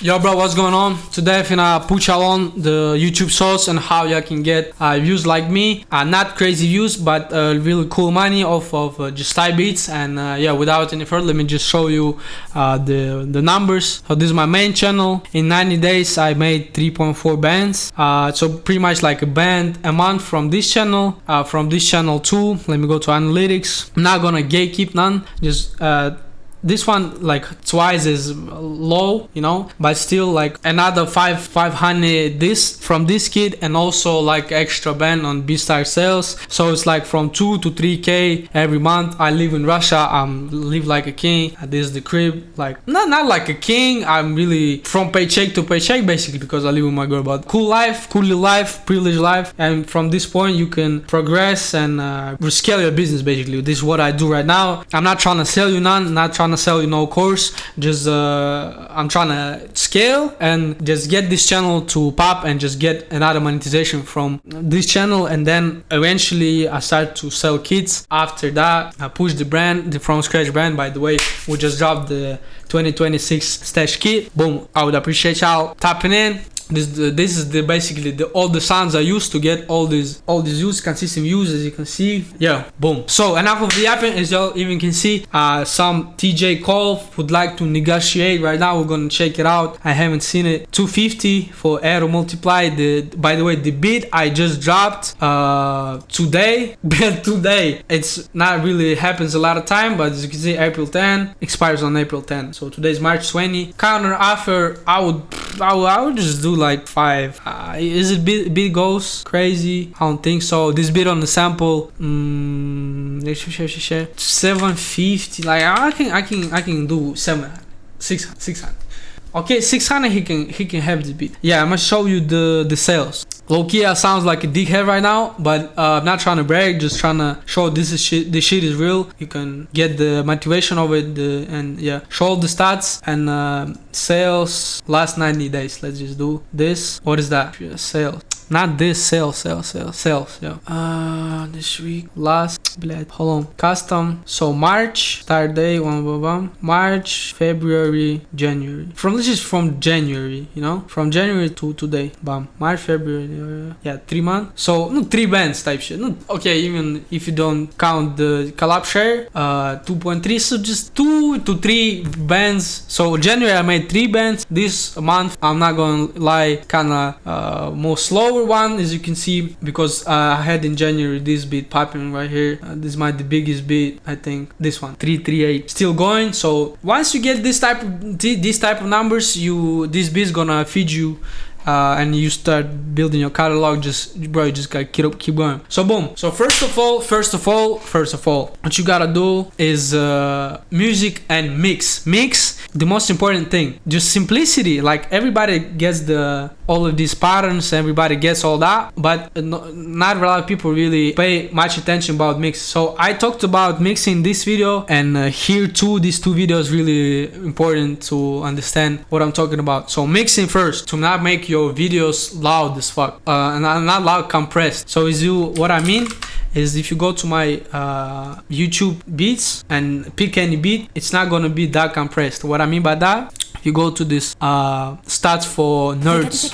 Yo bro, what's going on? Today I'm finna put y'all on the YouTube source and how y'all can get views like me. Not crazy views, but really cool money off of just Thai beats. And yeah, without any further, let me just show you the numbers. So this is my main channel. In 90 days I made 3.4 bands. So pretty much like a band a month from this channel. From this channel too, let me go to analytics. I'm not gonna gatekeep none, just this one like twice is low, you know, but still like another 500 this from this kid, and also like extra band on Beatstar sales. So it's like from 2 to 3k every month. I live in Russia. Live like a king. This is the crib, like not like a king. I'm really from paycheck to paycheck basically because I live with my girl. But cool life, privileged life, and from this point you can progress and scale your business. Basically, this is what I do right now. I'm not trying to sell you none, not trying to sell you no course, just I'm trying to scale and just get this channel to pop and just get another monetization from this channel, and then eventually I start to sell kits. After that I push the brand, the from scratch brand. By the way, we just dropped the 2026 stash kit. Boom, I would appreciate y'all tapping in. This is basically all the sounds I used to get all these views, consistent views, as you can see. Yeah, boom. So enough of the yapping. As y'all even can see, some TJ Cole would like to negotiate right now. We're gonna check it out. I haven't seen it. 250 for Aero Multiply. By the way, the beat I just dropped today. Today. It's not really happens a lot of time, but as you can see, April 10 expires on April 10. So today's March 20. Counter offer, I would just do like 5. Is it beat goes crazy? I don't think so. This bit on the sample 750. Like I can do 600. Okay, 600 he can have the beat. Yeah, I'm gonna show you the sales. Low-key sounds like a dickhead right now, but I'm not trying to brag, just trying to show this shit is real. You can get the motivation of it, and yeah, show the stats and sales last 90 days. Let's just do this. What is that? Sales. Not this, sales, yeah. This week, last, hold on, custom. So March, start day, March, February, January. This is from January, you know, from January to today, bam. March, February, yeah, 3 months. So, no, 3 bands type shit. No, okay, even if you don't count the collab share, 2.3, so just 2 to 3 bands. So January I made 3 bands. This month, I'm not gonna lie, kinda more slower one, as you can see, because I had in January this beat popping right here. This might be the biggest beat, I think. This one, 338, still going. So once you get this type of numbers, this beat's gonna feed you. And you start building your catalog. You just gotta keep going. So boom. So first of all, what you gotta do is music and mix. The most important thing, just simplicity. Like everybody gets all of these patterns, everybody gets all that, but not a lot of people really pay much attention about mix. So I talked about mixing in this video, and here too, these 2 videos really important to understand what I'm talking about. So mixing first, to not make your videos loud as fuck, and not loud, compressed. So what I mean is, if you go to my YouTube beats and pick any beat, it's not gonna be that compressed. What I mean by that, if you go to this stats for nerds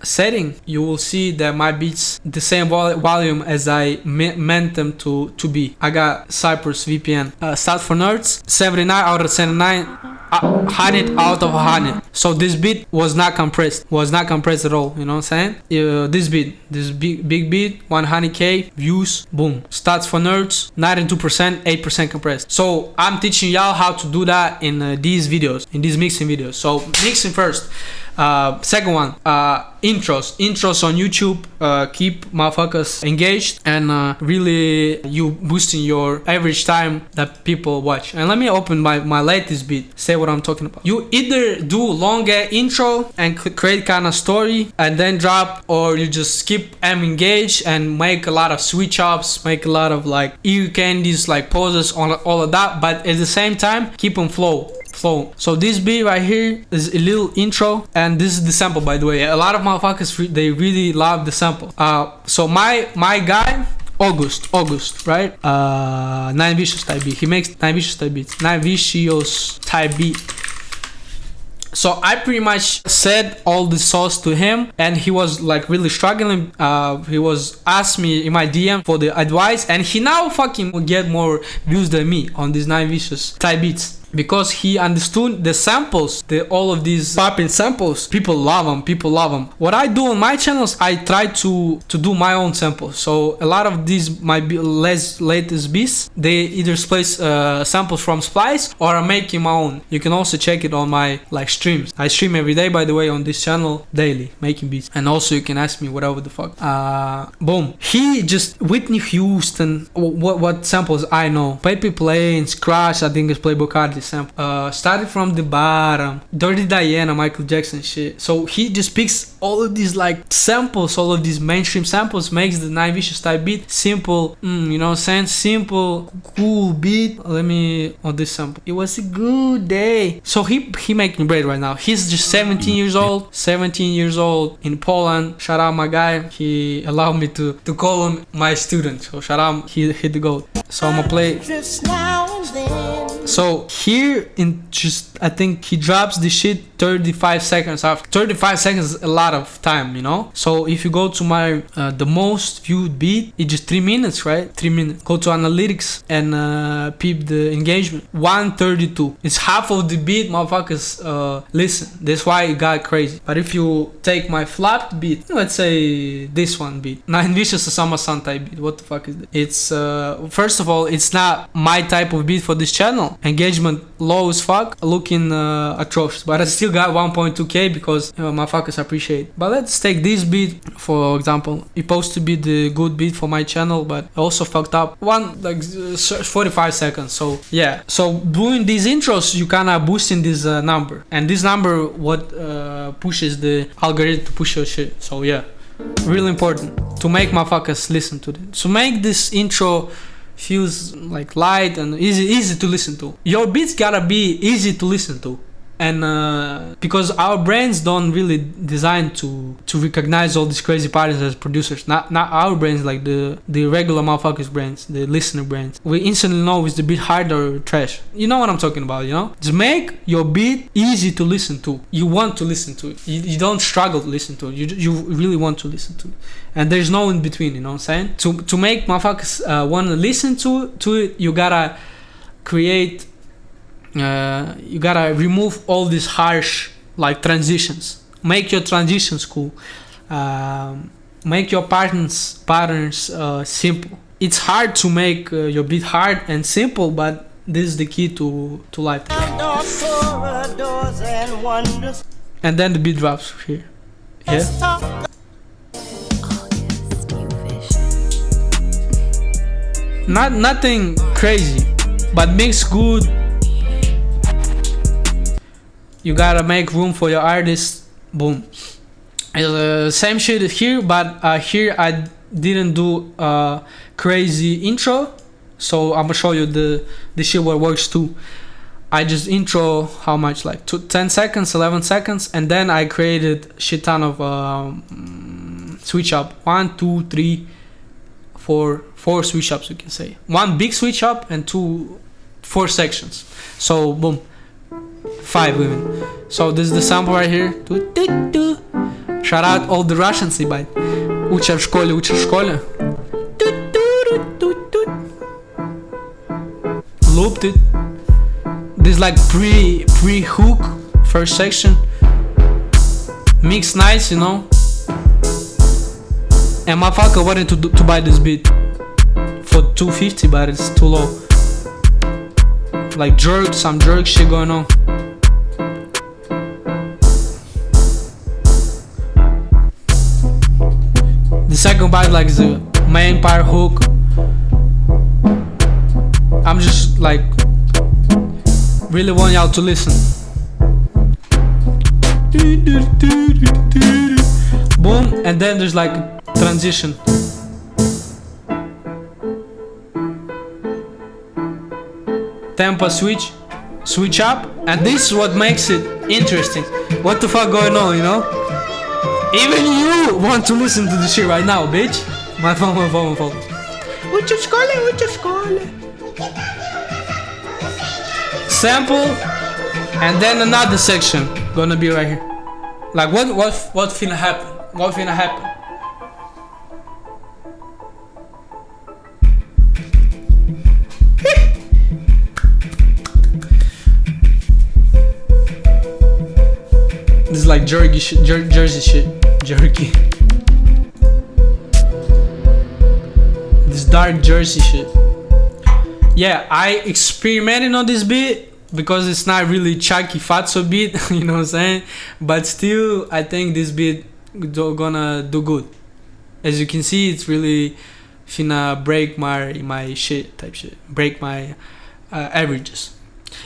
setting, you will see that my beats the same volume as I meant them to be. I got Cypress VPN. Stats for nerds, 79 out of 79. 100 out of 100. So this beat was not compressed at all, you know what I'm saying? This big beat, 100k views, boom. Stats for nerds, 92%, 8% compressed. So I'm teaching y'all how to do that in these videos, in these mixing videos. So mixing first. Second one, intros on YouTube. Keep motherfuckers engaged, and really you boosting your average time that people watch. And let me open my latest beat, say what I'm talking about. You either do longer intro and create kind of story and then drop, or you just skip and engage and make a lot of switch ups, make a lot of like ear candies, like poses on all of that, but at the same time keep on flow. So this beat right here is a little intro, and this is the sample, by the way. A lot of motherfuckers they really love the sample. So my guy August, right? 9 Vicious type beat. He makes 9 Vicious type beats. 9 Vicious type beat. So I pretty much said all the sauce to him, and he was like really struggling. He was asked me in my DM for the advice, and he now fucking will get more views than me on these 9 Vicious type beats. Because he understood the samples, all of these popping samples, people love them. What I do on my channels, I try to do my own samples. So a lot of these might be less latest beats. They either place samples from Splice, or I'm making my own. You can also check it on my like streams. I stream every day, by the way, on this channel daily, making beats. And also you can ask me whatever the fuck. Boom. He just Whitney Houston. What samples I know? Paper Planes, Crash. I think it's Playboi Carti sample. Started from the bottom. Dirty Diana, Michael Jackson shit. So he just picks all of these like samples, all of these mainstream samples, makes the 9 Vicious type beat simple. You know what I'm saying? Simple, cool beat. Let me on this sample. It was a good day. So he making bread right now. He's just 17 years old. 17 years old in Poland. Shout out my guy. He allowed me to call him my student. So shout out. He hit the goal. So I'm gonna play. So here in just, I think he drops the shit 35 seconds after. 35 seconds is a lot of time, you know? So if you go to my, the most viewed beat, it's just 3 minutes, right? 3 minutes. Go to analytics and peep the engagement. 132. It's half of the beat, motherfuckers listen. That's why it got crazy. But if you take my flopped beat, let's say this one beat, 9 Vicious Osama-san type beat. What the fuck is that? It's, first of all, it's not my type of beat for this channel. Engagement low as fuck, looking atrocious, but I still got 1.2k because motherfuckers appreciate. But let's take this beat for example. It's supposed to be the good beat for my channel, but I also fucked up 45 seconds. So yeah, so doing these intros, you kinda boosting this number, and this number what pushes the algorithm to push your shit. So yeah, really important to make motherfuckers listen to it. So make this intro feels like light and easy to listen to. Your beats gotta be easy to listen to, and because our brains don't really design to recognize all these crazy parties as producers. Not our brains, like the regular motherfuckers brains, the listener brains. We instantly know if the beat hard or trash. You know what I'm talking about, you know? Just make your beat easy to listen to. You want to listen to it. You don't struggle to listen to it. You really want to listen to it. And there's no in between, you know what I'm saying? To make motherfuckers want to listen to it, you gotta create, you gotta remove all these harsh like transitions. Make your transitions cool. Make your patterns simple. It's hard to make your beat hard and simple, but this is the key to life. And then the beat drops here. Yeah. Nothing crazy, but mix good. You gotta make room for your artist. Boom. Same shit here, but here I didn't do a crazy intro, so I'm gonna show you the shit what works too. I just intro how much, like 10 seconds, 11 seconds, and then I created shit ton of switch up. 1, 2, 3, 4 switch ups, you can say. 1 big switch up and 4 sections. So boom, 5 women. So this is the sample right here. Shout out all the Russians, ебать. Учат в школе. Looped it. This like pre-hook, first section. Mix nice, you know. And motherfucker wanted to buy this beat for 250, but it's too low. Like some jerk shit going on. The second part, like the main part hook. I'm just like really want y'all to listen. Boom, and then there's like transition. Tempo switch up, and this is what makes it interesting. What the fuck going on, you know? Even you want to listen to this shit right now, bitch. My phone. Учат в школе. Sample, and then another section, gonna be right here. Like what finna happen? What finna happen? This is like jerky shit, Jersey shit, jerky. This dark Jersey shit. Yeah, I experimented on this beat because it's not really Chucky Fatso beat, you know what I'm saying? But still, I think this beat gonna do good. As you can see, it's really finna break my shit type shit, break my averages.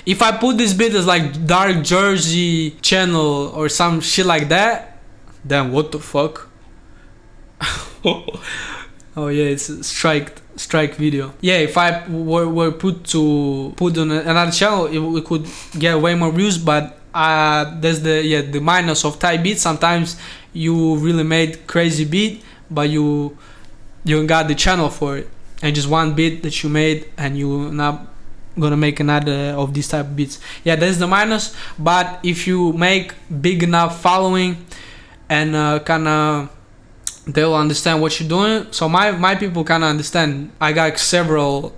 If I put this beat as like Dark Jersey channel or some shit like that, then what the fuck? Oh yeah, it's a strike video. Yeah, if I were put on another channel, we could get way more views. But there's the minus of Thai beat. Sometimes you really made crazy beat, but you got the channel for it, and just one beat that you made, and you not gonna make another of these type of beats. Yeah, that's the minus. But if you make big enough following and kinda they'll understand what you're doing. So my people kinda understand. I got several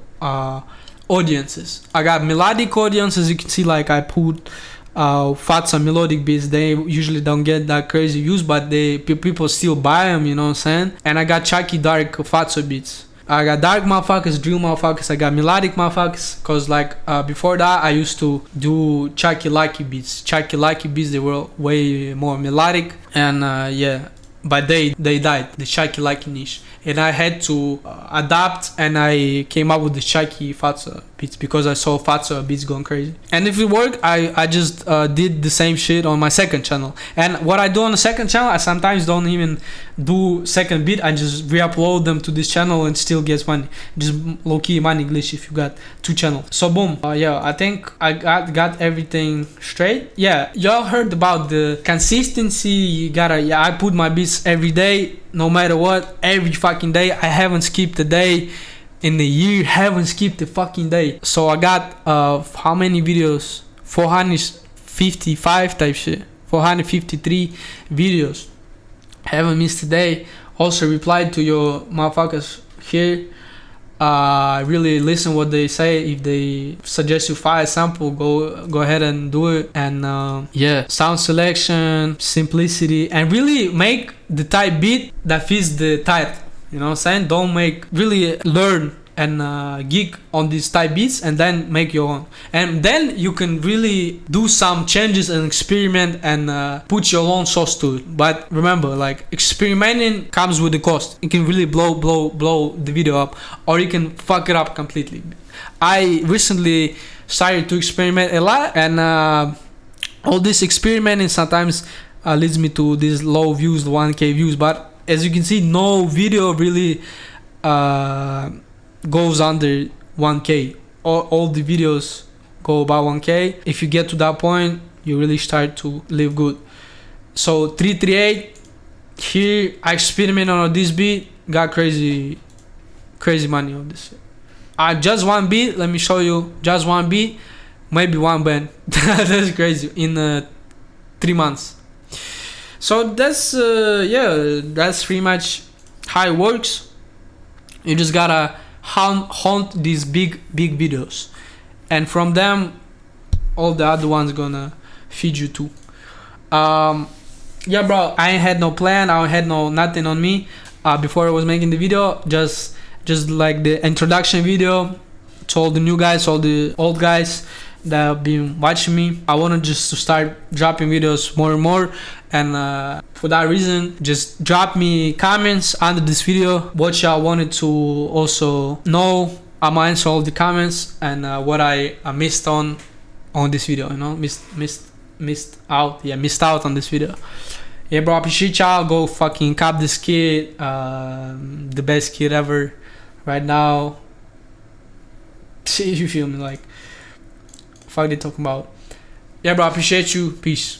audiences. I got melodic audiences. You can see like I put Fatsa melodic beats. They usually don't get that crazy views, but people still buy them, you know what I'm saying? And I got Chucky dark Fatsa beats. I got dark motherfuckers, drill motherfuckers, I got melodic motherfuckers. Cause like before that I used to do Chucky Lucky beats. Chucky Lucky beats, they were way more melodic. And yeah, but they died, the Chucky Lucky niche. And I had to adapt, and I came up with the Chucky Fatsa beats because I saw Fatsa beats going crazy. And if it worked, I just did the same shit on my second channel. And what I do on the second channel, I sometimes don't even do second beat. I just re-upload them to this channel and still gets money. Just low-key money glitch if you got two channels. So boom. Yeah, I think I got everything straight. Yeah, y'all heard about the consistency. You gotta, yeah, I put my beats every day, no matter what, every fucking day. I haven't skipped a day in the year, haven't skipped a fucking day. So I got how many videos? 455 type shit, 453 videos. Haven't missed a day. Also replied to your motherfuckers here. Really listen what they say. If they suggest you file a sample, go ahead and do it. And yeah, sound selection, simplicity, and really make the type beat that fits the title. You know what I'm saying? Don't make, really learn and geek on these type beats, and then make your own. And then you can really do some changes and experiment and put your own sauce to it. But remember, like, experimenting comes with the cost. It can really blow the video up, or you can fuck it up completely. I recently started to experiment a lot, and all this experimenting sometimes leads me to these low views, 1K views. But as you can see, no video really goes under 1K. All the videos go about 1K. If you get to that point, you really start to live good. So 338 here, I experimented on this beat, got crazy money on this. Just one beat, let me show you. Just one beat, maybe one band. That's crazy in 3 months. So that's yeah, that's pretty much how it works. You just gotta hunt these big videos, and from them all the other ones gonna feed you too. Yeah, bro, I ain't had no plan, I had nothing on me before I was making the video. Just like the introduction video to all the new guys, all the old guys that have been watching me. I wanted just to start dropping videos more and more, and for that reason, just drop me comments under this video what y'all wanted to also know. I'm gonna answer all the comments, and what I missed on this video, you know, missed out on this video. Yeah, bro, appreciate y'all. Go fucking cop this kid, the best kid ever right now. You feel me? Like, fuck they talking about. Yeah, bro, appreciate you. Peace.